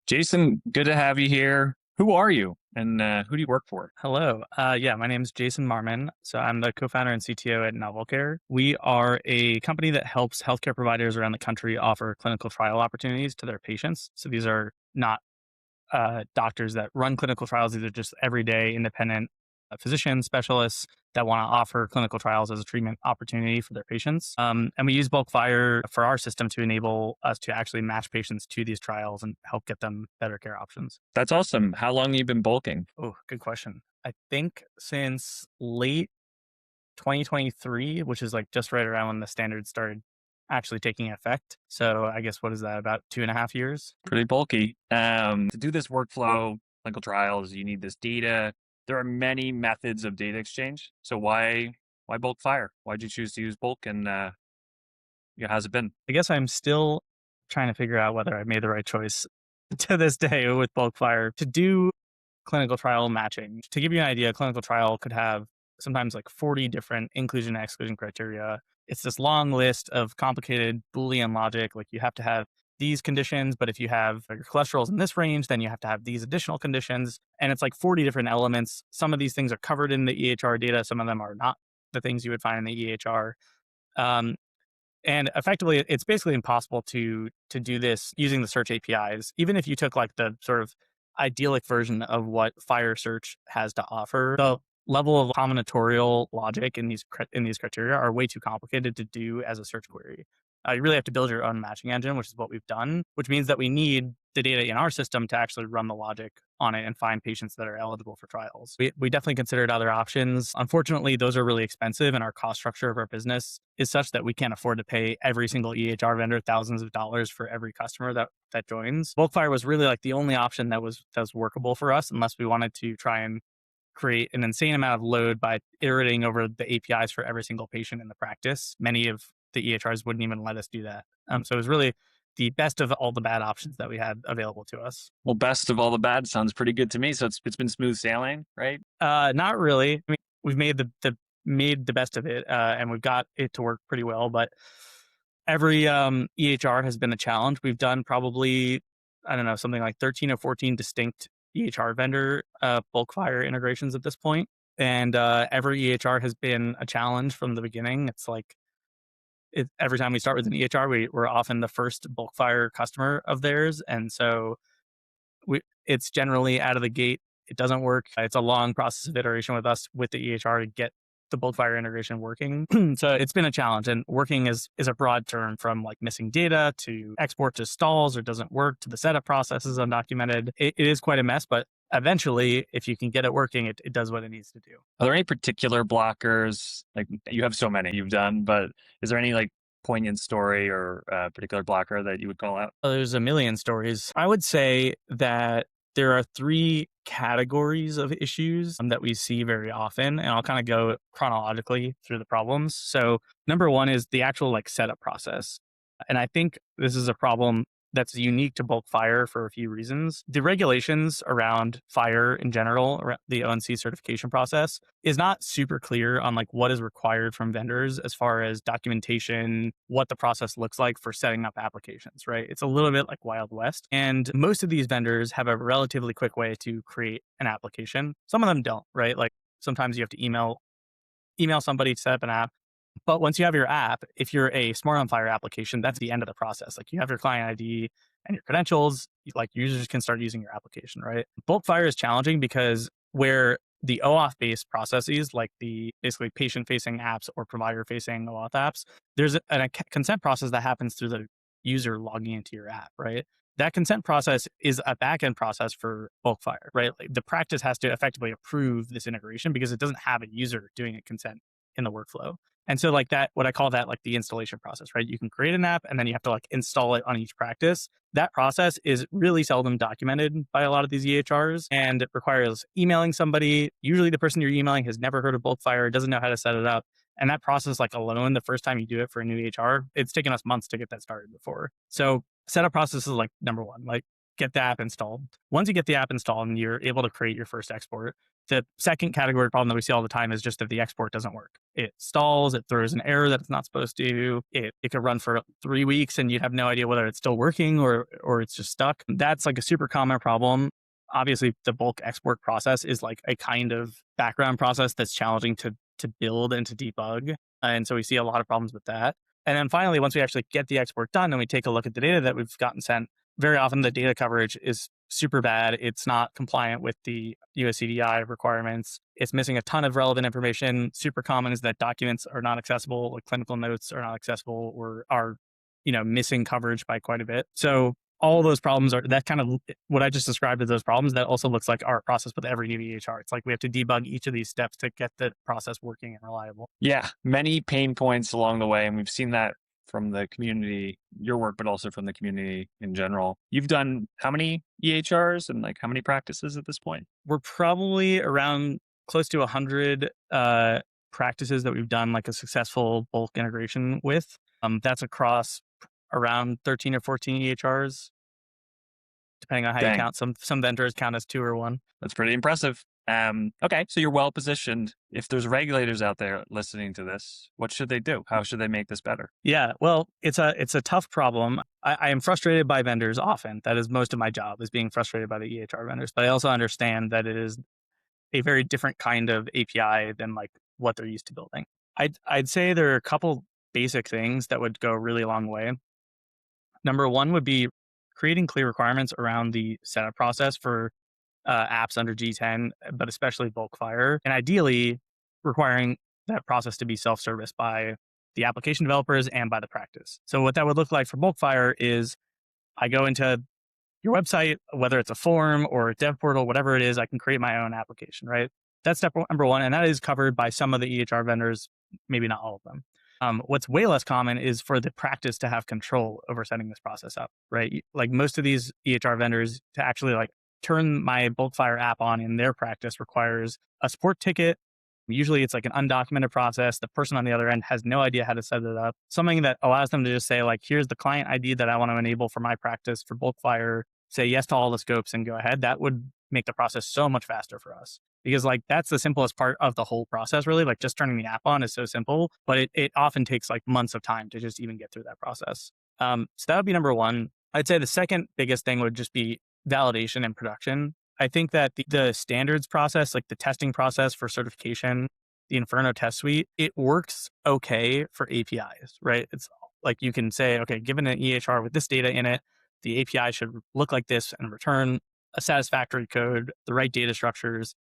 Jason, good to have you here. Who are you and who do you work for? Hello. Yeah, my name is Jason Marmon. So I'm the co-founder and CTO at Novelcare. We are a company that helps healthcare providers around the country offer clinical trial opportunities to their patients. So these are not doctors that run clinical trials. These are just everyday independent physicians, specialists that want to offer clinical trials as a treatment opportunity for their patients. And we use bulk FHIR for our system to enable us to actually match patients to these trials and help get them better care options. That's awesome. How long have you been bulking? Oh, good question. I think since late 2023, which is like just right around when the standards started actually taking effect. So I guess what is that, about 2.5 years? Pretty bulky. To do this workflow, clinical trials, you need this data. There are many methods of data exchange. So why bulk fire? Why'd you choose to use bulk and how's it been? I guess I'm still trying to figure out whether I made the right choice to this day with bulk FHIR to do clinical trial matching. To give you an idea, a clinical trial could have sometimes like 40 different inclusion and exclusion criteria. It's this long list of complicated Boolean logic. Like you have to have these conditions, but if you have your cholesterol's in this range, then you have to have these additional conditions. And it's like 40 different elements. Some of these things are covered in the EHR data. Some of them are not the things you would find in the EHR. Um, and effectively, it's basically impossible to do this using the search APIs. Even if you took like the sort of idyllic version of what FHIR Search has to offer, the level of combinatorial logic in these criteria are way too complicated to do as a search query. You really have to build your own matching engine, which is what we've done, which means that we need the data in our system to actually run the logic on it and find patients that are eligible for trials. We definitely considered other options. Unfortunately, those are really expensive, and our cost structure of our business is such that we can't afford to pay every single EHR vendor thousands of dollars for every customer that joins. Bulkfire was really like the only option that was workable for us, unless we wanted to try and create an insane amount of load by iterating over the APIs for every single patient in the practice. Many of the EHRs wouldn't even let us do that. So it was really the best of all the bad options that we had available to us. Well, best of all the bad sounds pretty good to me. So it's been smooth sailing, right? Not really. I mean, we've made the best of it, and we've got it to work pretty well. But every EHR has been a challenge. We've done probably, I don't know, something like 13 or 14 distinct EHR vendor bulk FHIR integrations at this point, and every EHR has been a challenge from the beginning. It's like every time we start with an EHR, we're often the first bulk FHIR customer of theirs, and so it's generally out of the gate. It doesn't work. It's a long process of iteration with us with the EHR to get the bulk FHIR integration working. So it's been a challenge, and working is a broad term from like missing data to export to stalls or doesn't work to the setup process is undocumented. It is quite a mess, but eventually, if you can get it working, it does what it needs to do. Are there any particular blockers? Like you have so many you've done, but is there any like poignant story or particular blocker that you would call out? There's a million stories. I would say that there are three categories of issues that we see very often, and I'll kind of go chronologically through the problems. So, number one is the actual like setup process. And I think this is a problem that's unique to bulk FHIR for a few reasons. The regulations around FHIR in general, around the ONC certification process, is not super clear on like what is required from vendors as far as documentation, what the process looks like for setting up applications, right? It's a little bit like Wild West. And most of these vendors have a relatively quick way to create an application. Some of them don't, right? Like sometimes you have to email somebody to set up an app. But once you have your app, if you're a Smart on FHIR application, that's the end of the process. Like you have your client ID and your credentials, like users can start using your application, right? Bulk FHIR is challenging because where the OAuth based processes, like the basically patient facing apps or provider facing OAuth apps, there's a consent process that happens through the user logging into your app, right? That consent process is a backend process for bulk FHIR, right? Like the practice has to effectively approve this integration because it doesn't have a user doing a consent in the workflow. And so like that, what I call that like the installation process, right? You can create an app and then you have to like install it on each practice. That process is really seldom documented by a lot of these EHRs, and it requires emailing somebody. Usually the person you're emailing has never heard of bulk FHIR, doesn't know how to set it up. And that process, like alone, the first time you do it for a new EHR, it's taken us months to get that started before. So setup process is like number one. Like get the app installed. Once you get the app installed and you're able to create your first export, the second category problem that we see all the time is just that the export doesn't work. It stalls, it throws an error that it's not supposed to. It could run for 3 weeks and you'd have no idea whether it's still working or it's just stuck. That's like a super common problem. Obviously, the bulk export process is like a kind of background process that's challenging to build and to debug. And so we see a lot of problems with that. And then finally, once we actually get the export done and we take a look at the data that we've gotten sent, very often the data coverage is super bad. It's not compliant with the USCDI requirements. It's missing a ton of relevant information. Super common is that documents are not accessible, like clinical notes are not accessible or are, missing coverage by quite a bit. So all those problems are that kind of what I just described as those problems. That also looks like our process with every new EHR. It's like we have to debug each of these steps to get the process working and reliable. Yeah, many pain points along the way, and we've seen that from the community, your work, but also from the community in general. You've done how many EHRs and like how many practices at this point? We're probably around close to 100 practices that we've done like a successful bulk integration with. That's across around 13 or 14 EHRs, depending on how you Dang, count. Some vendors count as 2 or 1. that's pretty impressive. Okay, so you're well positioned. If there's regulators out there listening to this, what should they do? How should they make this better? Yeah, well, it's a tough problem. I am frustrated by vendors often. That is most of my job, is being frustrated by the EHR vendors. But I also understand that it is a very different kind of API than like what they're used to building. I'd say there are a couple basic things that would go a really long way. Number one would be creating clear requirements around the setup process for apps under G10, but especially bulk FHIR, and ideally requiring that process to be self-service by the application developers and by the practice. So what that would look like for bulk FHIR is I go into your website, whether it's a form or a dev portal, whatever it is, I can create my own application, right? That's step number one. And that is covered by some of the EHR vendors, maybe not all of them. What's way less common is for the practice to have control over setting this process up, right? Like most of these EHR vendors to actually like turn my bulk FHIR app on in their practice requires a support ticket. Usually it's like an undocumented process. The person on the other end has no idea how to set it up. Something that allows them to just say like, here's the client ID that I want to enable for my practice for bulk FHIR, say yes to all the scopes and go ahead. That would make the process so much faster for us. Because like that's the simplest part of the whole process, really. Like just turning the app on is so simple, but it often takes like months of time to just even get through that process. So that would be number one. I'd say the second biggest thing would just be validation and production. I think that the standards process, like the testing process for certification, the Inferno test suite, it works okay for APIs, right? It's like you can say, okay, given an EHR with this data in it, the API should look like this and return a satisfactory code, the right data structures.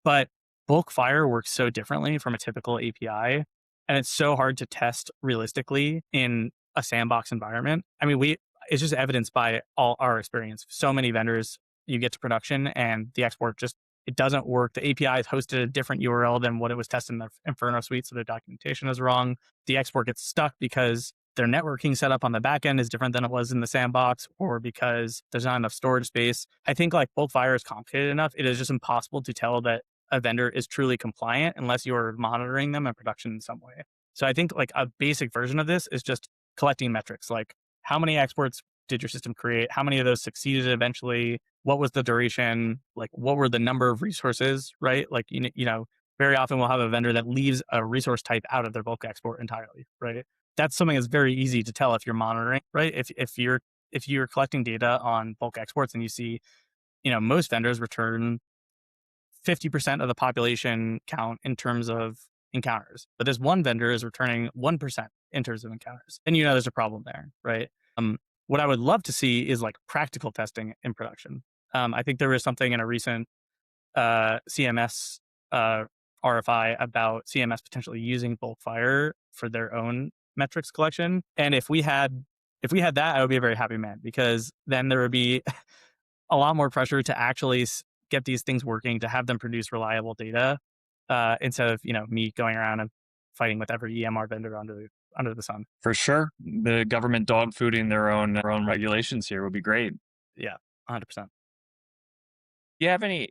But bulk FHIR works so differently from a typical API, and it's so hard to test realistically in a sandbox environment. I mean, it's just evidenced by all our experience. So many vendors, you get to production and the export just it doesn't work. The API is hosted at a different URL than what it was tested in the Inferno suite, so their documentation is wrong. The export gets stuck because their networking setup on the back end is different than it was in the sandbox, or because there's not enough storage space. I think like bulk FHIR is complicated enough. It is just impossible to tell that a vendor is truly compliant unless you're monitoring them in production in some way. So I think like a basic version of this is just collecting metrics, like how many exports did your system create? How many of those succeeded eventually? What was the duration? Like what were the number of resources, right? Like, very often we'll have a vendor that leaves a resource type out of their bulk export entirely, right? That's something that's very easy to tell if you're monitoring, right? If you're collecting data on bulk exports and you see, most vendors return 50% of the population count in terms of encounters, but this one vendor is returning 1% in terms of encounters, then there's a problem there, right? What I would love to see is like practical testing in production. I think there was something in a recent CMS RFI about CMS potentially using bulk FHIR for their own metrics collection, and if we had that, I would be a very happy man, because then there would be a lot more pressure to actually get these things working, to have them produce reliable data, instead of me going around and fighting with every EMR vendor under the sun. For sure, the government dog fooding their own regulations here would be great. Yeah, 100%. Do you have any?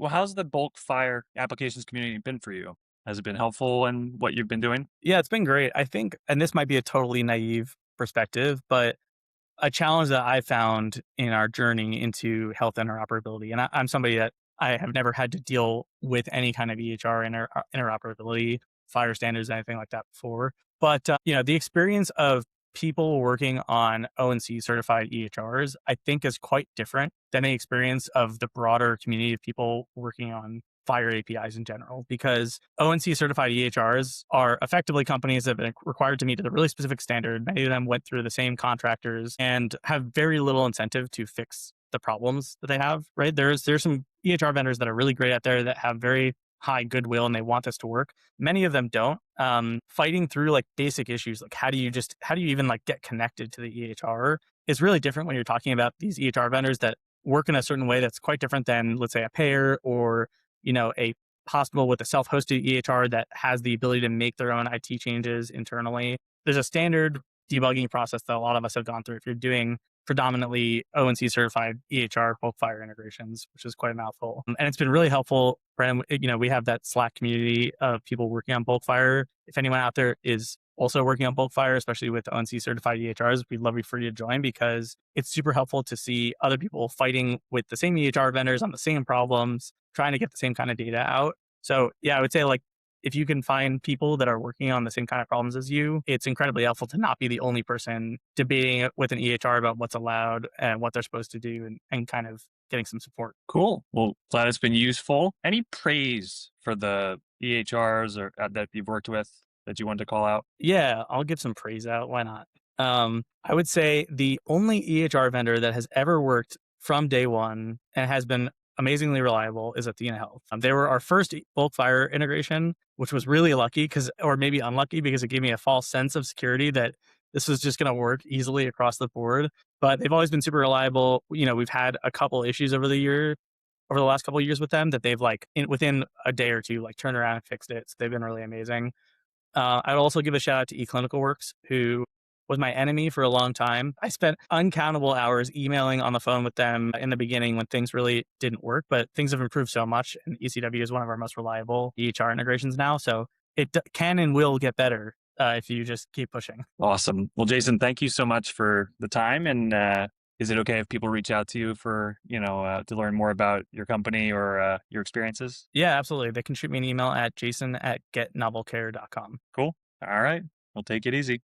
Well, how's the bulk FHIR applications community been for you? Has it been helpful in what you've been doing? Yeah, it's been great. I think, and this might be a totally naive perspective, but a challenge that I found in our journey into health interoperability, and I'm somebody that I have never had to deal with any kind of EHR interoperability, fire standards, anything like that before. But the experience of people working on ONC certified EHRs, I think, is quite different than the experience of the broader community of people working on FHIR APIs in general, because ONC certified EHRs are effectively companies that have been required to meet a really specific standard. Many of them went through the same contractors and have very little incentive to fix the problems that they have, right? There's some EHR vendors that are really great out there that have very high goodwill and they want this to work. Many of them don't. Fighting through like basic issues, like how do you even like get connected to the EHR is really different when you're talking about these EHR vendors that work in a certain way that's quite different than, let's say, a payer or a hospital with a self-hosted EHR that has the ability to make their own IT changes internally. There's a standard debugging process that a lot of us have gone through if you're doing predominantly ONC certified EHR bulk FHIR integrations, which is quite a mouthful. And it's been really helpful. Brandon, we have that Slack community of people working on bulk FHIR. If anyone out there is also working on bulk FHIR, especially with ONC certified EHRs, we'd love you for you to join because it's super helpful to see other people fighting with the same EHR vendors on the same problems, trying to get the same kind of data out. So yeah, I would say like if you can find people that are working on the same kind of problems as you, it's incredibly helpful to not be the only person debating it with an EHR about what's allowed and what they're supposed to do and kind of getting some support. Cool. Well, glad it's been useful. Any praise for the EHRs or that you've worked with that you want to call out? Yeah, I'll give some praise out. Why not? I would say the only EHR vendor that has ever worked from day one and has been amazingly reliable is athenahealth. They were our first bulk FHIR integration, which was really lucky or maybe unlucky because it gave me a false sense of security that this was just going to work easily across the board. But they've always been super reliable. We've had a couple issues over the last couple of years with them that they've within a day or two, like turned around and fixed it. So they've been really amazing. I'd also give a shout out to eClinicalWorks, who was my enemy for a long time. I spent uncountable hours emailing on the phone with them in the beginning when things really didn't work, but things have improved so much. And ECW is one of our most reliable EHR integrations now. So it can and will get better if you just keep pushing. Awesome. Well, Jason, thank you so much for the time. And is it okay if people reach out to you for, to learn more about your company or your experiences? Yeah, absolutely. They can shoot me an email at jason@getnovelcare.com. Cool. All right. Well, take it easy.